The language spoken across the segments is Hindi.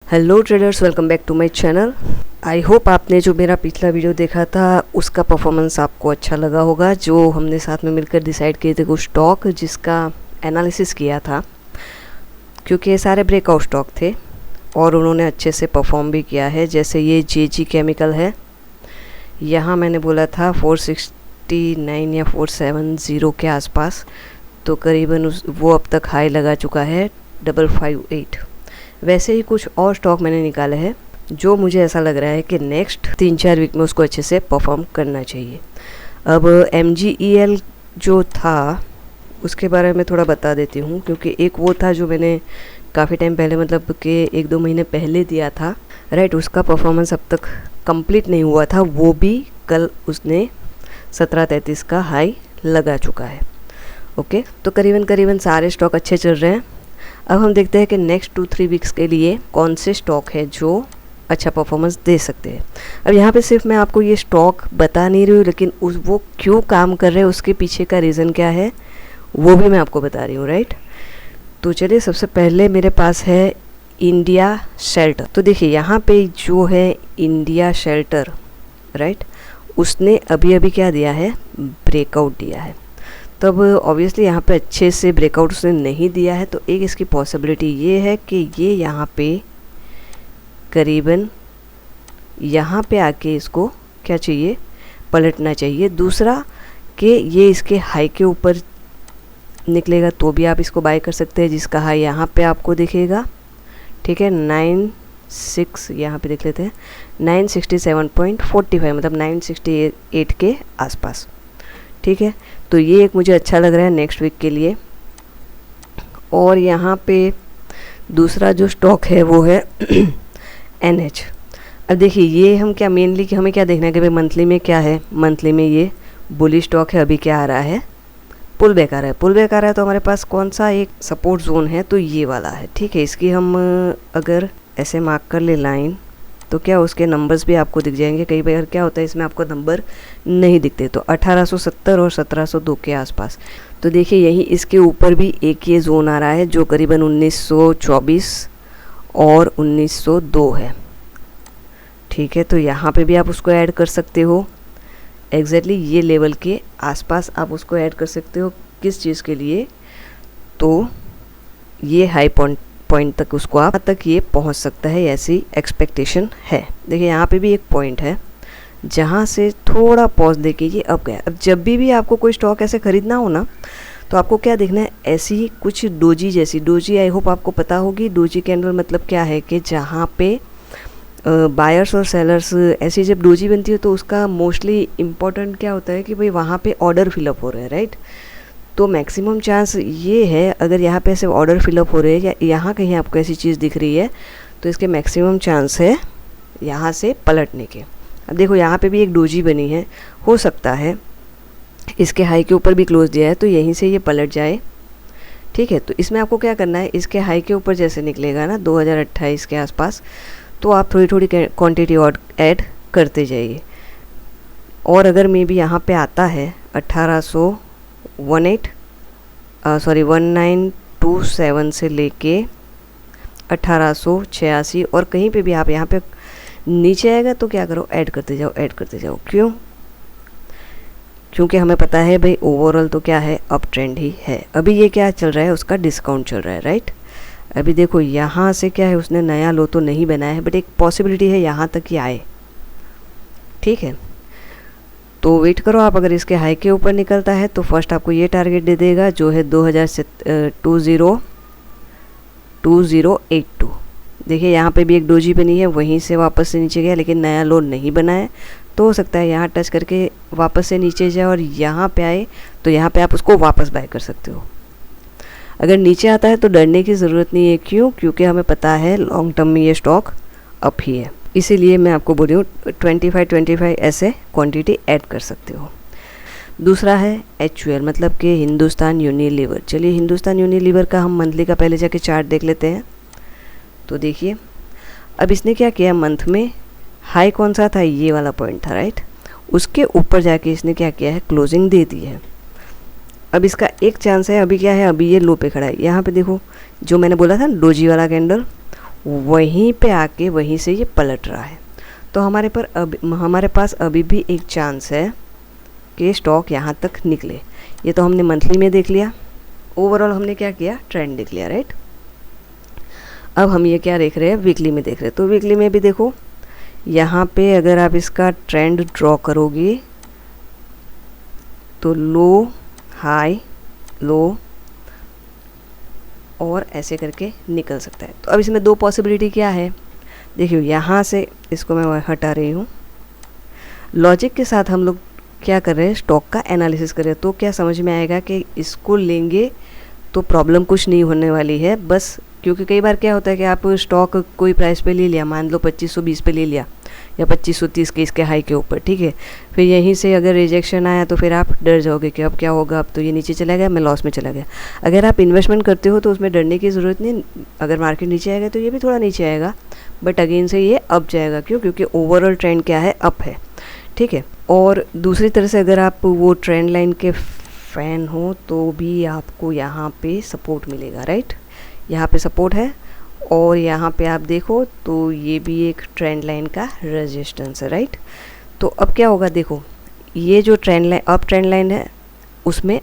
Hello traders, welcome back to my channel. I hope आपने जो मेरा पिछला वीडियो देखा था उसका परफॉर्मेंस आपको अच्छा लगा होगा। जो हमने साथ में मिलकर डिसाइड किए थे कुछ स्टॉक जिसका एनालिसिस किया था, क्योंकि ये सारे ब्रेकआउट स्टॉक थे और उन्होंने अच्छे से परफॉर्म भी किया है। जैसे ये जेजी केमिकल है, यहाँ मैंने बोला था 469 या 470 के आसपास, तो करीबन वो अब तक हाई लगा चुका है 558। वैसे ही कुछ और स्टॉक मैंने निकाले हैं जो मुझे ऐसा लग रहा है कि नेक्स्ट 3-4 वीक में उसको अच्छे से परफॉर्म करना चाहिए। अब MGEL जो था उसके बारे में थोड़ा बता देती हूँ, क्योंकि एक वो था जो मैंने काफ़ी टाइम पहले, मतलब कि 1-2 महीने पहले दिया था, राइट। उसका परफॉर्मेंस अब तक कंप्लीट नहीं हुआ था, वो भी कल उसने 1733 का हाई लगा चुका है। ओके, तो करीबन सारे स्टॉक अच्छे चल रहे हैं। अब हम देखते हैं कि नेक्स्ट 2-3 वीक्स के लिए कौन से स्टॉक है जो अच्छा परफॉर्मेंस दे सकते हैं। अब यहाँ पे सिर्फ मैं आपको ये स्टॉक बता नहीं रही हूँ, लेकिन वो क्यों काम कर रहे हैं, उसके पीछे का रीज़न क्या है वो भी मैं आपको बता रही हूँ, राइट। तो चलिए, सबसे पहले मेरे पास है इंडिया शेल्टर। तो देखिए यहाँ पे जो है इंडिया शेल्टर, राइट, उसने अभी क्या दिया है, ब्रेकआउट दिया है। तब ऑब्वियसली यहाँ पे अच्छे से ब्रेकआउट उसने नहीं दिया है, तो एक इसकी पॉसिबिलिटी ये है कि ये यहाँ पे करीबन यहाँ पे आके इसको क्या चाहिए, पलटना चाहिए। दूसरा कि ये इसके हाई के ऊपर निकलेगा तो भी आप इसको बाय कर सकते हैं, जिसका हाई यहाँ पे आपको दिखेगा, ठीक है, 96, यहाँ पे देख लेते हैं 967.45, मतलब 968 के आसपास, ठीक है। तो ये एक मुझे अच्छा लग रहा है नेक्स्ट वीक के लिए। और यहाँ पे दूसरा जो स्टॉक है वो है NH। अब देखिए ये हम क्या मेनली कि हमें क्या देखना है कि भाई मंथली में क्या है। मंथली में ये बुलिश स्टॉक है, अभी क्या आ रहा है, पुल बैक आ रहा है। पुल बैक आ रहा है तो हमारे पास कौन सा एक सपोर्ट जोन है, तो ये वाला है, ठीक है। इसकी हम अगर ऐसे मार्क कर ले लाइन, तो क्या उसके नंबर्स भी आपको दिख जाएंगे। कई बार क्या होता है इसमें आपको नंबर नहीं दिखते, तो 1870 और 1702 के आसपास। तो देखिए यही इसके ऊपर भी एक ये जोन आ रहा है जो करीबन 1924 और 1902 है, ठीक है। तो यहाँ पे भी आप उसको ऐड कर सकते हो, एग्जैक्टली ये लेवल के आसपास आप उसको ऐड कर सकते हो। किस चीज़ के लिए, तो ये हाई पॉइंट तक उसको आप तक ये पहुंच सकता है, ऐसी एक्सपेक्टेशन है। देखिए यहाँ पे भी एक पॉइंट है जहाँ से थोड़ा पॉज देके ये अब गया। अब जब भी आपको कोई स्टॉक ऐसे खरीदना हो ना, तो आपको क्या देखना है, ऐसी कुछ डोजी जैसी, डोजी आई होप आपको पता होगी। डोजी कैंडल मतलब क्या है कि जहाँ पे बायर्स और सेलर्स, ऐसी जब डोजी बनती है तो उसका मोस्टली इम्पॉर्टेंट क्या होता है कि भाई वहाँ पे ऑर्डर फिलअप हो रहे हैं, राइट। तो मैक्सिमम चांस ये है, अगर यहाँ पे ऐसे ऑर्डर फिलअप हो रहे हैं या यहाँ कहीं आपको ऐसी चीज़ दिख रही है, तो इसके मैक्सिमम चांस है यहाँ से पलटने के। अब देखो यहाँ पे भी एक डोजी बनी है, हो सकता है इसके हाई के ऊपर भी क्लोज दिया है तो यहीं से ये पलट जाए, ठीक है। तो इसमें आपको क्या करना है, इसके हाई के ऊपर जैसे निकलेगा ना 2028 के आसपास, तो आप थोड़ी क्वान्टिटी और ऐड करते जाइए। और अगर मे बी यहाँ पे आता है 1927 से लेके 1886, और कहीं पे भी आप यहाँ पे नीचे आएगा तो क्या करो, ऐड करते जाओ। क्यों? क्योंकि हमें पता है भाई ओवरऑल तो क्या है, अप ट्रेंड ही है। अभी ये क्या चल रहा है, उसका डिस्काउंट चल रहा है, राइट। अभी देखो यहाँ से क्या है, उसने नया लो तो नहीं बनाया है, बट एक पॉसिबिलिटी है यहाँ तक ही आए, ठीक है। तो वेट करो आप, अगर इसके हाई के ऊपर निकलता है तो फर्स्ट आपको ये टारगेट दे देगा जो है 2082। देखिए यहाँ पे भी एक डोजी बनी है, वहीं से वापस से नीचे गया, लेकिन नया लो नहीं बना है, तो हो सकता है यहाँ टच करके वापस से नीचे जाए और यहाँ पे आए, तो यहाँ पे आप उसको वापस बाय कर सकते हो। अगर नीचे आता है तो डरने की ज़रूरत नहीं है। क्यों? क्योंकि हमें पता है लॉन्ग टर्म में ये स्टॉक अप ही है, इसीलिए मैं आपको बोल रही हूँ 25 ऐसे क्वांटिटी ऐड कर सकते हो। दूसरा है HUL, मतलब कि हिंदुस्तान यूनिलीवर। चलिए हिंदुस्तान यूनिलीवर का हम मंथली का पहले जाके चार्ट देख लेते हैं। तो देखिए अब इसने क्या किया, मंथ में हाई कौन सा था, ये वाला पॉइंट था, राइट। उसके ऊपर जाके इसने क्या किया है, क्लोजिंग दे दी है। अब इसका एक चांस है, अभी क्या है, अभी ये लो पे खड़ा है। यहाँ पे देखो जो मैंने बोला था डोजी वाला कैंडल, वहीं पे आके वहीं से ये पलट रहा है। तो हमारे पास अभी भी एक चांस है कि स्टॉक यहाँ तक निकले। ये तो हमने मंथली में देख लिया, ओवरऑल हमने क्या किया, ट्रेंड देख लिया, राइट। अब हम ये क्या देख रहे हैं, वीकली में देख रहे हैं। तो वीकली में भी देखो, यहाँ पे अगर आप इसका ट्रेंड ड्रॉ करोगे तो लो हाई लो और ऐसे करके निकल सकता है। तो अब इसमें दो पॉसिबिलिटी क्या है, देखिए यहाँ से इसको मैं हटा रही हूँ। लॉजिक के साथ हम लोग क्या कर रहे हैं, स्टॉक का एनालिसिस कर रहे हैं। तो क्या समझ में आएगा कि इसको लेंगे तो प्रॉब्लम कुछ नहीं होने वाली है, बस क्योंकि कई बार क्या होता है कि आप स्टॉक कोई प्राइस पे ले लिया, मान लो 2520 पे ले लिया या 2530 के इसके हाई के ऊपर, ठीक है। फिर यहीं से अगर रिजेक्शन आया तो फिर आप डर जाओगे कि अब क्या होगा, अब तो ये नीचे चला गया, मैं लॉस में चला गया। अगर आप इन्वेस्टमेंट करते हो तो उसमें डरने की ज़रूरत नहीं। अगर मार्केट नीचे आएगा तो ये भी थोड़ा नीचे आएगा, बट अगेन से ये अप जाएगा। क्यों? क्योंकि ओवरऑल ट्रेंड क्या है, अप है, ठीक है। और दूसरी तरह से अगर आप वो ट्रेंड लाइन के फ़ैन हो तो भी आपको यहाँ पे सपोर्ट मिलेगा, राइट। यहाँ पे सपोर्ट है और यहाँ पे आप देखो तो ये भी एक ट्रेंड लाइन का रेजिस्टेंस है, राइट। तो अब क्या होगा, देखो ये जो ट्रेंड लाइन है उसमें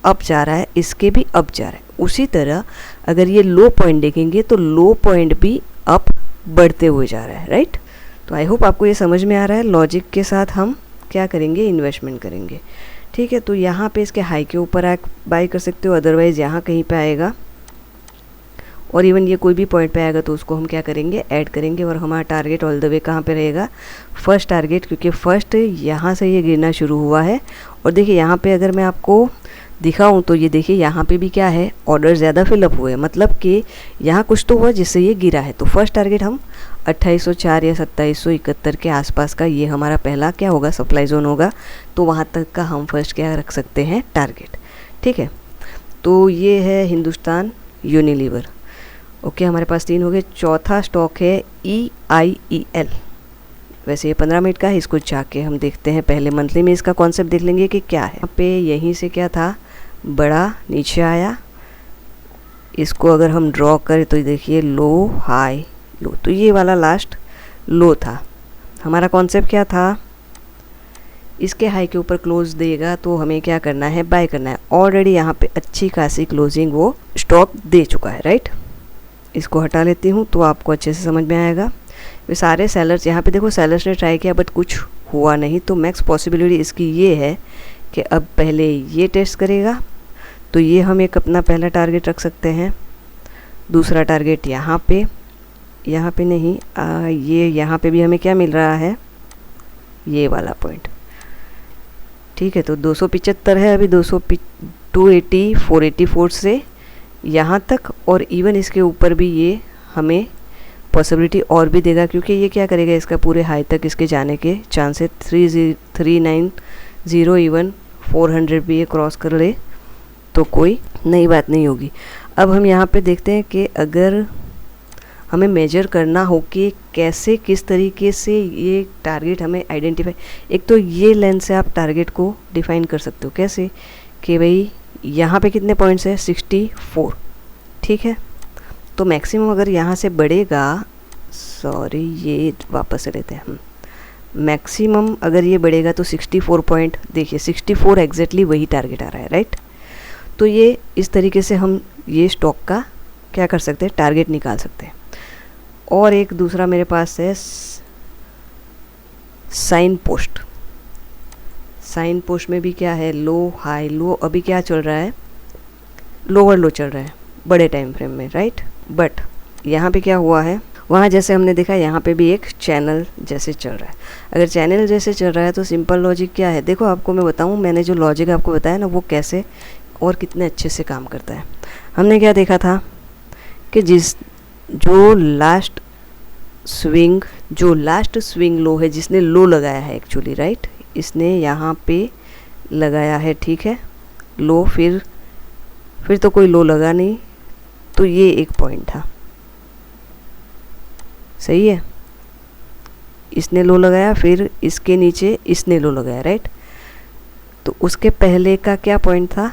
अप जा रहा है, इसके भी अप जा रहा है। उसी तरह अगर ये लो पॉइंट देखेंगे तो लो पॉइंट भी अप बढ़ते हुए जा रहा है, राइट। तो आई होप आपको ये समझ में आ रहा है। लॉजिक के साथ हम क्या करेंगे, इन्वेस्टमेंट करेंगे, ठीक है। तो यहाँ पे इसके हाई के ऊपर आप बाई कर सकते हो, अदरवाइज़ यहाँ कहीं पे आएगा और इवन ये कोई भी पॉइंट पे आएगा तो उसको हम क्या करेंगे, ऐड करेंगे। और हमारा टारगेट ऑल द वे कहाँ पे रहेगा, फर्स्ट टारगेट, क्योंकि फर्स्ट यहाँ से ये गिरना शुरू हुआ है। और देखिए यहाँ पे अगर मैं आपको दिखाऊं तो ये देखिए यहाँ पे भी क्या है, ऑर्डर ज़्यादा फिलअप हुए, मतलब कि यहाँ कुछ तो हुआ जिससे ये गिरा है। तो फर्स्ट टारगेट हम 2804 या 2771 के आसपास का ये हमारा पहला क्या होगा, सप्लाई जोन होगा। तो वहाँ तक का हम फर्स्ट क्या रख सकते हैं, टारगेट, ठीक है। तो ये है हिंदुस्तान यूनिलीवर, ओके। हमारे पास 3 हो गए। चौथा स्टॉक है EIEL। वैसे ये 15 मिनट का है, इसको जाके हम देखते हैं। पहले मंथली में इसका कॉन्सेप्ट देख लेंगे कि क्या है। यहाँ पे यहीं से क्या था, बड़ा नीचे आया, इसको अगर हम ड्रॉ करें तो देखिए लो हाई लो, तो ये वाला लास्ट लो था। हमारा कॉन्सेप्ट क्या था, इसके हाई के ऊपर क्लोज देगा तो हमें क्या करना है, बाय करना है। ऑलरेडी यहाँ पे अच्छी खासी क्लोजिंग वो स्टॉक दे चुका है, राइट। इसको हटा लेती हूँ तो आपको अच्छे से समझ में आएगा। वे सारे सेलर्स, यहाँ पे देखो सेलर्स ने ट्राई किया बट कुछ हुआ नहीं। तो मैक्स पॉसिबिलिटी इसकी ये है कि अब पहले ये टेस्ट करेगा, तो ये हम एक अपना पहला टारगेट रख सकते हैं। दूसरा टारगेट यहाँ पे नहीं, ये यहाँ पे भी हमें क्या मिल रहा है, ये वाला पॉइंट, ठीक है। तो 275 है अभी, 280 484 से यहाँ तक, और इवन इसके ऊपर भी ये हमें पॉसिबिलिटी और भी देगा, क्योंकि ये क्या करेगा, इसका पूरे हाई तक इसके जाने के चांस है। 390 इवन 400 भी ये क्रॉस कर ले तो कोई नई बात नहीं होगी। अब हम यहाँ पे देखते हैं कि अगर हमें मेजर करना हो कि कैसे किस तरीके से ये टारगेट हमें आइडेंटिफाई, एक तो ये लेंस से आप टारगेट को डिफाइन कर सकते हो। कैसे कि भाई यहाँ पे कितने पॉइंट्स है, 64, ठीक है। तो मैक्सिमम अगर यहाँ से बढ़ेगा, सॉरी ये वापस लेते हैं हम, मैक्सिमम अगर ये बढ़ेगा तो 64 पॉइंट, देखिए 64 एग्जैक्टली वही टारगेट आ रहा है, राइट। तो ये इस तरीके से हम ये स्टॉक का क्या कर सकते हैं, टारगेट निकाल सकते हैं। और एक दूसरा मेरे पास है साइन पोस्ट। साइन पोस्ट में भी क्या है, लो हाई लो, अभी क्या चल रहा है, लोअर लो चल रहा है बड़े टाइम फ्रेम में, राइट। बट यहाँ पे क्या हुआ है, वहाँ जैसे हमने देखा यहाँ पे भी एक चैनल जैसे चल रहा है। अगर चैनल जैसे चल रहा है तो सिंपल लॉजिक क्या है, देखो आपको मैं बताऊँ, मैंने जो लॉजिक आपको बताया ना वो कैसे और कितने अच्छे से काम करता है। हमने क्या देखा था कि जो लास्ट स्विंग लो है, जिसने लो लगाया है एक्चुअली, राइट, इसने यहाँ पे लगाया है, ठीक है, लो, फिर तो कोई लो लगा नहीं, तो ये एक पॉइंट था, सही है। इसने लो लगाया, फिर इसके नीचे इसने लो लगाया, राइट। तो उसके पहले का क्या पॉइंट था,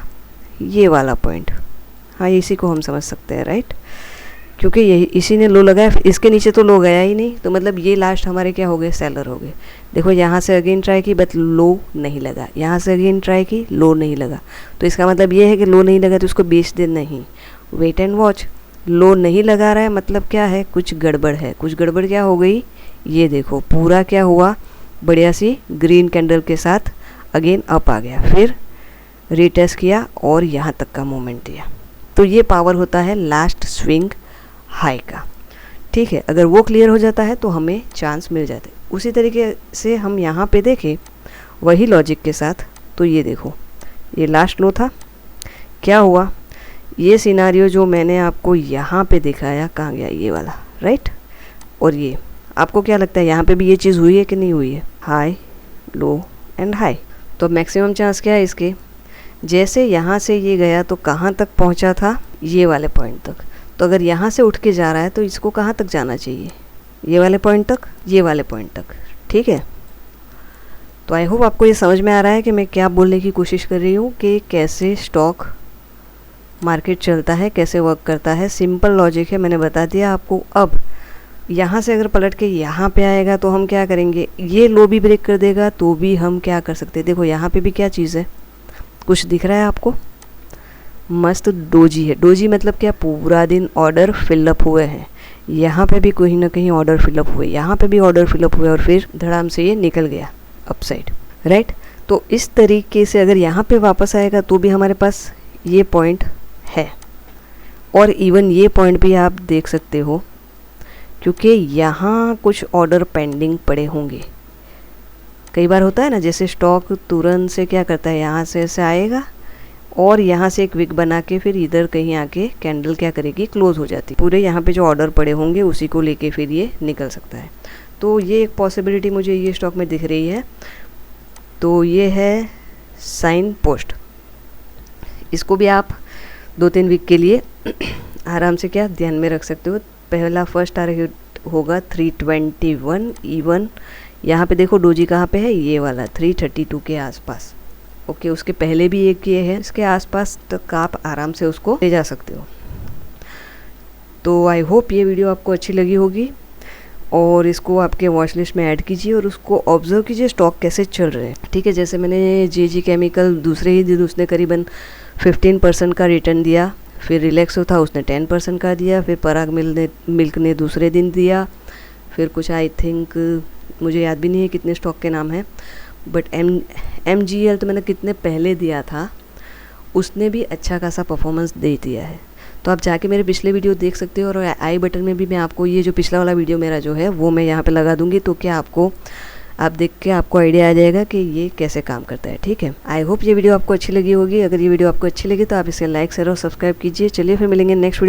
ये वाला पॉइंट, हाँ इसी को हम समझ सकते हैं, राइट। क्योंकि यही इसी ने लो लगाया, इसके नीचे तो लो गया ही नहीं, तो मतलब ये लास्ट हमारे क्या हो गए, सेलर हो गए। देखो यहाँ से अगेन ट्राई की बट लो नहीं लगा, यहाँ से अगेन ट्राई की लो नहीं लगा, तो इसका मतलब ये है कि लो नहीं लगा तो इसको बेच दे। नहीं, वेट एंड वॉच, लो नहीं लगा रहा है मतलब क्या है, कुछ गड़बड़ है। कुछ गड़बड़ क्या हो गई, ये देखो पूरा क्या हुआ, बढ़िया सी ग्रीन कैंडल के साथ अगेन अप आ गया, फिर रीटेस्ट किया और यहाँ तक का मूवमेंट दिया। तो ये पावर होता है लास्ट स्विंग हाई का, ठीक है। अगर वो क्लियर हो जाता है तो हमें चांस मिल जाते। उसी तरीके से हम यहाँ पे देखें वही लॉजिक के साथ, तो ये देखो ये लास्ट लो था, क्या हुआ, ये सिनारियो जो मैंने आपको यहाँ पे दिखाया कहाँ गया, ये वाला, राइट। और ये आपको क्या लगता है यहाँ पे भी ये चीज़ हुई है कि नहीं हुई है, हाई लो एंड हाई। तो मैक्सिमम चांस क्या है इसके, जैसे यहाँ से ये गया तो कहाँ तक पहुँचा था, ये वाले पॉइंट तक। तो अगर यहाँ से उठ के जा रहा है तो इसको कहाँ तक जाना चाहिए, ये वाले पॉइंट तक, ये वाले पॉइंट तक, ठीक है। तो आई होप आपको ये समझ में आ रहा है कि मैं क्या बोलने की कोशिश कर रही हूँ कि कैसे स्टॉक मार्केट चलता है, कैसे वर्क करता है। सिंपल लॉजिक है, मैंने बता दिया आपको। अब यहाँ से अगर पलट के यहाँ पे आएगा तो हम क्या करेंगे, ये लो भी ब्रेक कर देगा तो भी हम क्या कर सकते हैं। देखो यहाँ पे भी क्या चीज़ है, कुछ दिख रहा है आपको, मस्त डोजी है। डोजी मतलब क्या, पूरा दिन ऑर्डर फिलअप हुए हैं। यहाँ पे भी कहीं ना कहीं ऑर्डर फिलअप हुए, यहाँ पे भी ऑर्डर फिलअप हुए और फिर धड़ाम से ये निकल गया अपसाइड, राइट। तो इस तरीके से अगर यहाँ पे वापस आएगा तो भी हमारे पास ये पॉइंट है, और इवन ये पॉइंट भी आप देख सकते हो क्योंकि यहाँ कुछ ऑर्डर पेंडिंग पड़े होंगे। कई बार होता है ना, जैसे स्टॉक तुरंत से क्या करता है, यहाँ से ऐसे आएगा और यहाँ से एक विक बना के फिर इधर कहीं आके कैंडल क्या करेगी, क्लोज हो जाती। पूरे यहाँ पे जो ऑर्डर पड़े होंगे उसी को लेके फिर ये निकल सकता है। तो ये एक पॉसिबिलिटी मुझे ये स्टॉक में दिख रही है। तो ये है साइन पोस्ट, इसको भी आप 2-3 वीक के लिए आराम से क्या ध्यान में रख सकते हो। पहला फर्स्ट टारगेट होगा 321 इवन। यहाँ पे देखो डोजी कहाँ पे है, ये वाला 332 के आसपास। ओके, उसके पहले भी एक ये है, इसके आसपास तक आप आराम से उसको ले जा सकते हो। तो आई होप ये वीडियो आपको अच्छी लगी होगी और इसको आपके वॉच लिस्ट में ऐड कीजिए और उसको ऑब्जर्व कीजिए स्टॉक कैसे चल रहे हैं, ठीक है। जैसे मैंने जेजी केमिकल दूसरे ही दिन उसने करीबन 15% का रिटर्न दिया, फिर रिलैक्सो था उसने 10% का दिया, फिर पराग मिल्क ने दूसरे दिन दिया, फिर कुछ आई थिंक मुझे याद भी नहीं है कितने स्टॉक के नाम हैं, बट MGL तो मैंने कितने पहले दिया था, उसने भी अच्छा खासा परफॉर्मेंस दे दिया है। तो आप जाके मेरे पिछले वीडियो देख सकते हो और आई बटन में भी मैं आपको ये जो पिछला वाला वीडियो मेरा जो है वो मैं यहाँ पे लगा दूँगी। तो क्या आप देख के आपको आइडिया आ जाएगा कि ये कैसे काम करता है, ठीक है। आई होप ये वीडियो आपको अच्छी लगी होगी। अगर ये वीडियो आपको अच्छी लगी तो आप इसे लाइक शेयर और सब्सक्राइब कीजिए। चलिए फिर मिलेंगे नेक्स्ट वीडियो।